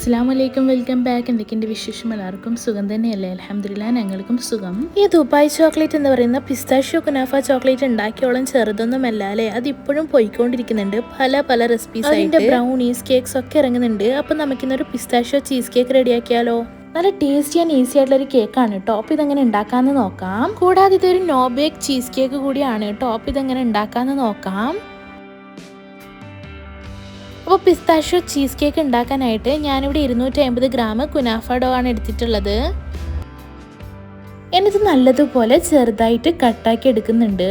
അസ്സലാമലൈക്കും, welcome back. എന്തൊക്കെയുണ്ട് വിശേഷം? എല്ലാവർക്കും സുഖം തന്നെയല്ലേ? അൽഹംദുലില്ലാ, ഞങ്ങൾക്കും സുഖം. ഈ ദുബായ് ചോക്ലേറ്റ് എന്ന് പറയുന്ന പിസ്താഷ്യോ കുനാഫ ചോക്ലേറ്റ് ഉണ്ടാക്കിയോളം ചെറുതൊന്നുമല്ല അല്ലേ? അതിപ്പോഴും പോയിക്കൊണ്ടിരിക്കുന്നുണ്ട്. പല റെസിപ്പീസ് ആയിട്ട് ബ്രൗണീസ്, കേക്ക്സ് ഒക്കെ ഇറങ്ങുന്നുണ്ട്. അപ്പം നമുക്കിന്നൊരു പിസ്താഷ്യോ ചീസ് കേക്ക് റെഡിയാക്കിയാലോ? നല്ല ടേസ്റ്റി ആൻഡ് ഈസി ആയിട്ടുള്ള ഒരു കേക്കാണ് കേട്ടോ. അപ്പോൾ ഇതെങ്ങനെ ഉണ്ടാക്കാമെന്ന് നോക്കാം. കൂടാതെ ഇതൊരു നോ ബേക്ക് ചീസ് കേക്ക് കൂടിയാണ് കേട്ടോ. അപ്പോൾ ഇതെങ്ങനെ ഉണ്ടാക്കാമെന്ന് നോക്കാം. അപ്പോൾ പിസ്താഷ്യോ ചീസ് കേക്ക് ഉണ്ടാക്കാനായിട്ട് ഞാനിവിടെ 250 ഗ്രാം കുനാഫ ഡോ ആണ് എടുത്തിട്ടുള്ളത്. എന്നിട്ട് നല്ലതുപോലെ ചെറുതായിട്ട് കട്ടാക്കി എടുക്കുന്നുണ്ട്.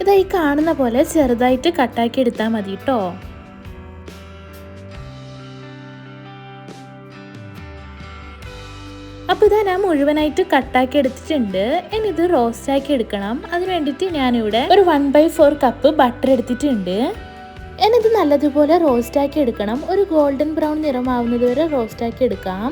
ഇതായി കാണുന്ന പോലെ ചെറുതായിട്ട് കട്ടാക്കി എടുത്താൽ മതി കേട്ടോ. അപ്പോൾ ഇതാ ഞാൻ മുഴുവനായിട്ട് കട്ടാക്കി എടുത്തിട്ടുണ്ട്. ഇനി ഇത് റോസ്റ്റാക്കി എടുക്കണം. അതിന് വേണ്ടിയിട്ട് ഞാനിവിടെ ഒരു 1/4 കപ്പ് ബട്ടർ എടുത്തിട്ടുണ്ട്. എന്നിത് നല്ലതുപോലെ റോസ്റ്റാക്കി എടുക്കണം. ഒരു ഗോൾഡൻ ബ്രൗൺ നിറമാവുന്നത് വരെ റോസ്റ്റാക്കി എടുക്കാം.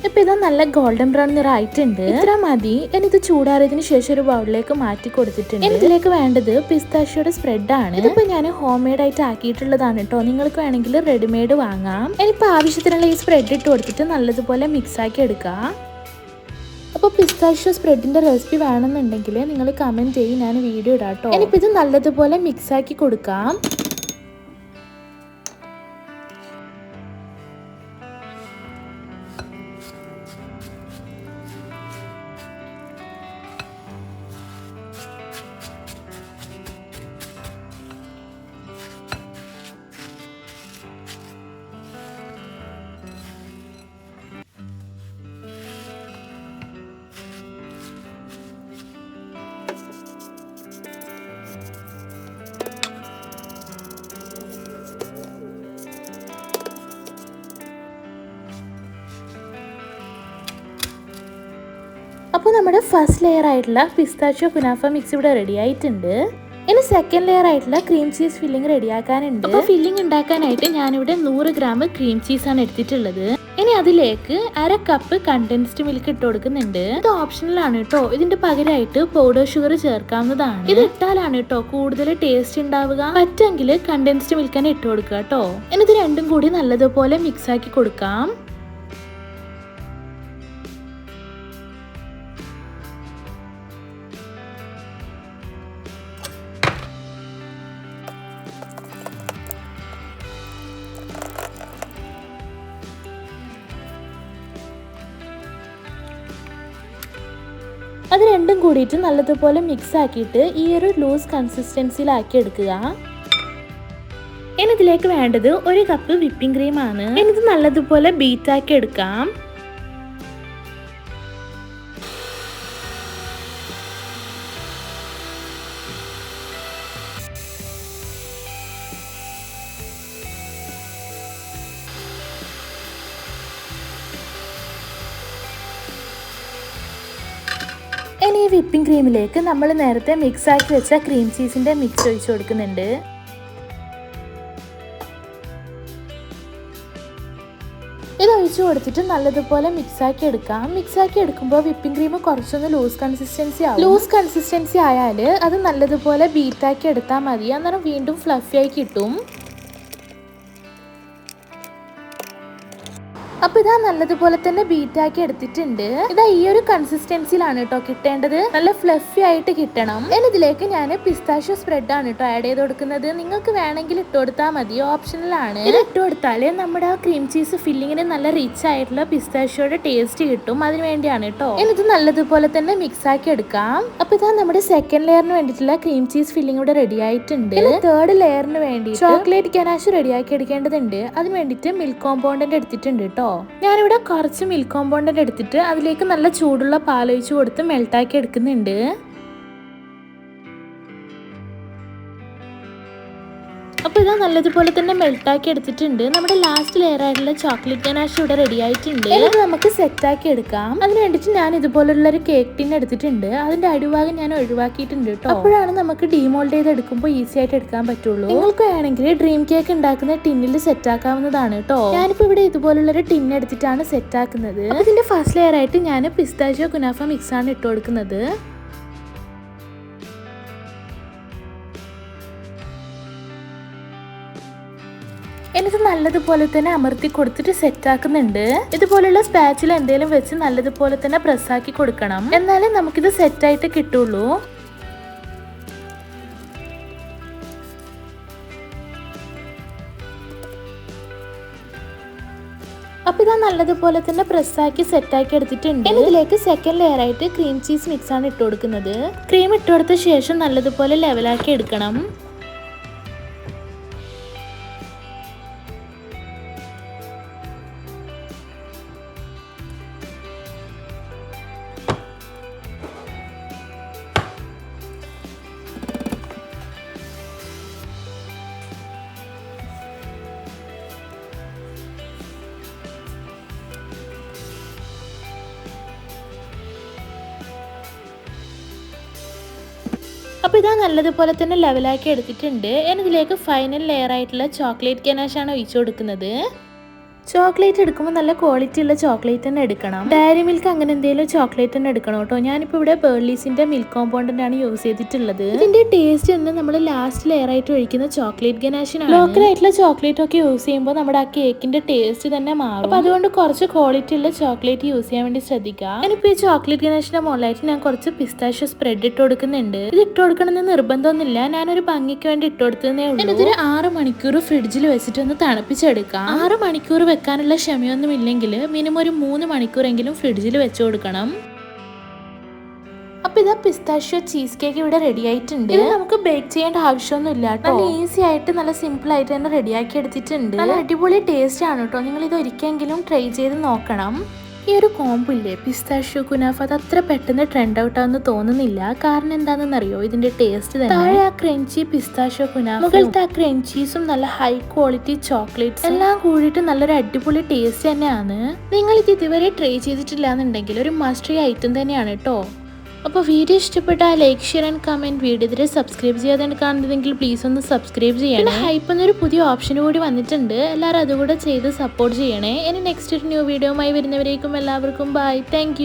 ഇപ്പം ഇത് നല്ല ഗോൾഡൻ ബ്രൗൺ നിറം ആയിട്ടുണ്ട്. ഇത്ര മതി. എന്നിത് ചൂടാറിയതിന് ശേഷം ഒരു ബൗളിലേക്ക് മാറ്റി കൊടുത്തിട്ടുണ്ട്. ഇതിലേക്ക് വേണ്ടത് പിസ്താഷ്യോയുടെ സ്പ്രെഡ് ആണ്. ഇതിപ്പോ ഞാൻ ഹോം മെയ്ഡ് ആയിട്ട് ആക്കിയിട്ടുള്ളതാണ് കേട്ടോ. നിങ്ങൾക്ക് വേണമെങ്കിൽ റെഡിമെയ്ഡ് വാങ്ങാം. ഇനിയിപ്പോൾ ആവശ്യത്തിനുള്ള ഈ സ്പ്രെഡ് ഇട്ട് കൊടുത്തിട്ട് നല്ലതുപോലെ മിക്സ് ആക്കി എടുക്കാം. അപ്പോൾ പിസ്താഷ്യോ സ്പ്രെഡിന്റെ റെസിപ്പി വേണമെന്നുണ്ടെങ്കിൽ നിങ്ങൾ കമന്റ് ചെയ്യും, ഞാൻ വീഡിയോ ഇടാം കേട്ടോ. ഇനിയിപ്പോൾ ഇത് നല്ലതുപോലെ മിക്സ് ആക്കി കൊടുക്കാം. അപ്പോൾ നമ്മുടെ ഫസ്റ്റ് ലെയർ ആയിട്ടുള്ള പിസ്താഷ്യോ കുനാഫ മിക്സ് ഇവിടെ റെഡി ആയിട്ടുണ്ട്. ഇനി സെക്കൻഡ് ലെയർ ആയിട്ടുള്ള ക്രീം ചീസ് ഫില്ലിംഗ് റെഡിയാക്കാനുണ്ട്. അപ്പോൾ ഫില്ലിംഗ് ഉണ്ടാക്കാനായിട്ട് ഞാനിവിടെ 100 ഗ്രാം ക്രീം ചീസാണ് എടുത്തിട്ടുള്ളത്. ഇനി അതിലേക്ക് 1/2 കപ്പ് കണ്ടൻസ്ഡ് മിൽക്ക് ഇട്ട് കൊടുക്കുന്നുണ്ട്. ഇത് ഓപ്ഷണൽ ആണ് കേട്ടോ. ഇതിന്റെ പകരമായിട്ട് പൗഡർ ഷുഗർ ചേർക്കാവുന്നതാണ്. ഇത് ഇട്ടാലാണ് കേട്ടോ കൂടുതൽ ടേസ്റ്റ് ഉണ്ടാവുക. പറ്റെങ്കിൽ കണ്ടൻസ്ഡ് മിൽക്ക് തന്നെ ഇട്ട് കൊടുക്കുക കേട്ടോ. ഇനി ഇത് രണ്ടും കൂടി നല്ലതുപോലെ മിക്സ് ആക്കി കൊടുക്കാം. അത് രണ്ടും കൂടിയിട്ട് നല്ലതുപോലെ മിക്സ് ആക്കിയിട്ട് ഈ ഒരു ലൂസ് കൺസിസ്റ്റൻസിയിലാക്കി എടുക്കുക. ഇനി ഇതിലേക്ക് വേണ്ടത് 1 കപ്പ് വിപ്പിംഗ് ക്രീം ആണ്. ഇത് നല്ലതുപോലെ ബീറ്റ് ആക്കി എടുക്കാം. ഇനി ഈ വിപ്പിംഗ് ക്രീമിലേക്ക് നമ്മൾ നേരത്തെ മിക്സ് ആക്കി വെച്ച ക്രീം ചീസിന്റെ മിക്സ് ഒഴിച്ചു കൊടുക്കുന്നുണ്ട്. ഇത് ഒഴിച്ചു കൊടുത്തിട്ട് നല്ലതുപോലെ മിക്സ് ആക്കി എടുക്കാം. മിക്സ് ആക്കി എടുക്കുമ്പോൾ വിപ്പിംഗ് ക്രീം കുറച്ചൊന്ന് ലൂസ് കൺസിസ്റ്റൻസി ആവും. ലൂസ് കൺസിസ്റ്റൻസി ആയാൽ അത് നല്ലതുപോലെ ബീറ്റാക്കി എടുത്താൽ മതി. അന്നേരം വീണ്ടും ഫ്ലഫി ആയി കിട്ടും. അപ്പോൾ ഇതാ നല്ലതുപോലെ തന്നെ ബീറ്റാക്കി എടുത്തിട്ടുണ്ട്. ഇതാ ഈ ഒരു കൺസിസ്റ്റൻസിയിലാണ് കേട്ടോ കിട്ടേണ്ടത്. നല്ല ഫ്ലഫി ആയിട്ട് കിട്ടണം. ഇതിലേക്ക് ഞാൻ പിസ്താഷ്യോ സ്പ്രെഡ് ആണ് കേട്ടോ ആഡ് ചെയ്ത് കൊടുക്കുന്നത്. നിങ്ങൾക്ക് വേണമെങ്കിൽ ഇട്ട് കൊടുത്താൽ മതി, ഓപ്ഷണൽ ആണ്. ഇത് ഇട്ട് കൊടുത്താൽ നമ്മുടെ ആ ക്രീം ചീസ് ഫില്ലിങ്ങിന് നല്ല റിച്ച് ആയിട്ടുള്ള പിസ്താഷ്യോയുടെ ടേസ്റ്റ് കിട്ടും. അതിന് വേണ്ടിയാണ് കേട്ടോ. ഇത് നല്ലതുപോലെ തന്നെ മിക്സ് ആക്കി എടുക്കാം. അപ്പോൾ ഇതാ നമ്മുടെ സെക്കൻഡ് ലെയറിന് വേണ്ടിയിട്ടുള്ള ക്രീം ചീസ് ഫില്ലിംഗ് ഇവിടെ റെഡി ആയിട്ടുണ്ട്. തേർഡ് ലെയറിന് വേണ്ടി ചോക്ലേറ്റ് ഗനാഷ് റെഡിയാക്കി എടുക്കേണ്ടതുണ്ട്. അതിന് വേണ്ടിയിട്ട് മിൽക്ക് കോമ്പൗണ്ടന്റ് എടുത്തിട്ടുണ്ട് കേട്ടോ. ഞാനിവിടെ കുറച്ച് മിൽക്ക് കോമ്പൗണ്ടന്റ് എടുത്തിട്ട് അതിലേക്ക് നല്ല ചൂടുള്ള പാലൊഴിച്ച് കൊടുത്ത് മെൽട്ടാക്കി എടുക്കുന്നുണ്ട്. അപ്പോൾ ഇതാ നല്ലതുപോലെ തന്നെ മെൽട്ടാക്കി എടുത്തിട്ടുണ്ട്. നമ്മുടെ ലാസ്റ്റ് ലെയർ ആയിട്ടുള്ള ചോക്ലേറ്റ് ഗനാഷ് ഇവിടെ റെഡി ആയിട്ടുണ്ട്. ഇത് നമുക്ക് സെറ്റാക്കി എടുക്കാം. അതിന് വേണ്ടിയിട്ട് ഞാൻ ഇതുപോലുള്ള ഒരു കേക്ക് ടിൻ എടുത്തിട്ടുണ്ട്. അതിന്റെ അടിഭാഗം ഞാൻ ഒഴിവാക്കിയിട്ടുണ്ട് കേട്ടോ. അപ്പോഴാണ് നമുക്ക് ഡീമോൾഡ് ചെയ്ത് എടുക്കുമ്പോൾ ഈസി ആയിട്ട് എടുക്കാൻ പറ്റുള്ളൂ. നിങ്ങൾക്ക് വേണമെങ്കിൽ ഡ്രീം കേക്ക് ഉണ്ടാക്കുന്ന ടിന്നിൽ സെറ്റ് ആക്കാവുന്നതാണ് കേട്ടോ. ഞാനിപ്പോൾ ഇവിടെ ഇതുപോലുള്ള ഒരു ടിൻ എടുത്തിട്ടാണ് സെറ്റ് ആക്കുന്നത്. ഇതിന്റെ ഫസ്റ്റ് ലെയർ ആയിട്ട് ഞാൻ പിസ്താഷ്യോ കുനാഫ മിക്സ് ആണ് ഇട്ട് കൊടുക്കുന്നത്. എന്നിട്ട് നല്ലതുപോലെ തന്നെ അമർത്തി കൊടുത്തിട്ട് സെറ്റ് ആക്കുന്നുണ്ട്. ഇതുപോലുള്ള സ്പാച്ചിൽ എന്തെങ്കിലും വെച്ച് നല്ലതുപോലെ തന്നെ പ്രസ്സാക്കി കൊടുക്കണം. എന്നാലും നമുക്കിത് സെറ്റായിട്ട് കിട്ടുള്ളൂ. അപ്പൊ ഇതാ നല്ലതുപോലെ തന്നെ പ്രസ്സാക്കി സെറ്റാക്കി എടുത്തിട്ടുണ്ട്. ഇതിലേക്ക് സെക്കൻഡ് ലെയർ ആയിട്ട് ക്രീം ചീസ് മിക്സ് ആണ് ഇട്ട് കൊടുക്കുന്നത്. ക്രീം ഇട്ട് കൊടുത്ത ശേഷം നല്ലതുപോലെ ലെവലാക്കി എടുക്കണം. അപ്പോൾ ഇതാ നല്ലതുപോലെ തന്നെ ലെവലാക്കി എടുത്തിട്ടുണ്ട്. ഇതിലേക്ക് ഫൈനൽ ലെയർ ആയിട്ടുള്ള ചോക്ലേറ്റ് ഗനാഷാണ് ഒഴിച്ചു കൊടുക്കുന്നത്. ചോക്ലേറ്റ് എടുക്കുമ്പോൾ നല്ല ക്വാളിറ്റി ഉള്ള ചോക്ലേറ്റ് തന്നെ എടുക്കണം. ഡയറി മിൽക്ക് അങ്ങനെ എന്തെങ്കിലും ചോക്ലേറ്റ് തന്നെ എടുക്കണം കേട്ടോ. ഞാനിപ്പോൾ ഇവിടെ ബേർലീസിന്റെ മിൽക്ക് കോമ്പൗണ്ട് ആണ് യൂസ് ചെയ്തിട്ടുള്ളത്. ഇതിന്റെ ടേസ്റ്റ് തന്നെ നമ്മൾ ലാസ്റ്റ് ലെയർ ആയിട്ട് ഒഴിക്കുന്ന ചോക്ലേറ്റ് ഗനാഷിനാണ്. ലോക്കൽ ആയിട്ടുള്ള ചോക്ലേറ്റ് ഒക്കെ യൂസ് ചെയ്യുമ്പോൾ നമ്മുടെ ആ കേക്കിന്റെ ടേസ്റ്റ് തന്നെ മാറും. അപ്പൊ അതുകൊണ്ട് കുറച്ച് ക്വാളിറ്റി ഉള്ള ചോക്ലേറ്റ് യൂസ് ചെയ്യാൻ വേണ്ടി ശ്രദ്ധിക്കുക. ഞാനിപ്പോൾ ഈ ചോക്ലേറ്റ് ഗനാഷിന്റെ മുകളിലായിട്ട് ഞാൻ കുറച്ച് പിസ്താഷ്യോ സ്പ്രെഡ് ഇട്ട് കൊടുക്കുന്നുണ്ട്. ഇത് ഇട്ട് കൊടുക്കണമെന്ന് നിർബന്ധമൊന്നുമില്ല. ഞാനൊരു ഭംഗിക്ക് വേണ്ടി ഇട്ട് കൊടുത്തതേ ഉള്ളൂ. ഇതൊരു 6 മണിക്കൂർ ഫ്രിഡ്ജിൽ വെച്ചിട്ട് ഒന്ന് തണുപ്പിച്ചെടുക്കാം. 6 മണിക്കൂർ വെക്കാനുള്ള ക്ഷമയൊന്നും ഇല്ലെങ്കിൽ മിനിമം ഒരു 3 മണിക്കൂറെങ്കിലും ഫ്രിഡ്ജിൽ വെച്ച് കൊടുക്കണം. അപ്പൊ ഇതാ പിസ്താഷ്യോ ചീസ് കേക്ക് ഇവിടെ റെഡി ആയിട്ടുണ്ട്. ഇത് നമുക്ക് ബേക്ക് ചെയ്യേണ്ട ആവശ്യമൊന്നും ഇല്ല കേട്ടോ. നല്ല ഈസി ആയിട്ട് നല്ല സിമ്പിൾ ആയിട്ട് തന്നെ റെഡിയാക്കി എടുത്തിട്ടുണ്ട്. നല്ല അടിപൊളി ടേസ്റ്റ് ആണ് കേട്ടോ. നിങ്ങൾ ഇത് ഒരിക്കലെങ്കിലും ട്രൈ ചെയ്ത് നോക്കണം. ഈ ഒരു കോംബോ ഇല്ലേ പിസ്താഷ്യോ കുനാഫ, അത് അത്ര പെട്ടെന്ന് ട്രെൻഡ് ഔട്ട് ആവുന്ന തോന്നുന്നില്ല. കാരണം എന്താണെന്നറിയോ, ഇതിന്റെ ടേസ്റ്റ് തന്നെ. താഴെ ആ ക്രഞ്ചി പിസ്താഷ്യോ കുനാഫ, മുകളിലത്തെ ആ ക്രഞ്ചീസും നല്ല ഹൈ ക്വാളിറ്റി ചോക്ലേറ്റ്സ് എല്ലാം കൂടിയിട്ട് നല്ലൊരു അടിപൊളി ടേസ്റ്റ് തന്നെയാണ്. നിങ്ങൾ ഇത് ഇതുവരെ ട്രൈ ചെയ്തിട്ടില്ല എന്നുണ്ടെങ്കിൽ ഒരു മസ്റ്റ് ട്രൈ ഐറ്റം തന്നെയാണ് കേട്ടോ. അപ്പോൾ വീഡിയോ ഇഷ്ടപ്പെട്ടാൽ like share and comment. Video ഇതിൽ സബ്സ്ക്രൈബ് ചെയ്യാതെ കാണുന്നതെങ്കിൽ പ്ലീസ് ഒന്ന് സബ്സ്ക്രൈബ് ചെയ്യണേ. ഹൈപ്പ് എന്നൊരു പുതിയ ഓപ്ഷൻ കൂടി വന്നിട്ടുണ്ട്. എല്ലാവരും അതുകൂടെ ചെയ്ത് സപ്പോർട്ട് ചെയ്യണേ. ഇനി നെക്സ്റ്റ് ഒരു ന്യൂ വീഡിയോയുമായി വരുന്നവരേക്കും എല്ലാവർക്കും ബൈ. താങ്ക്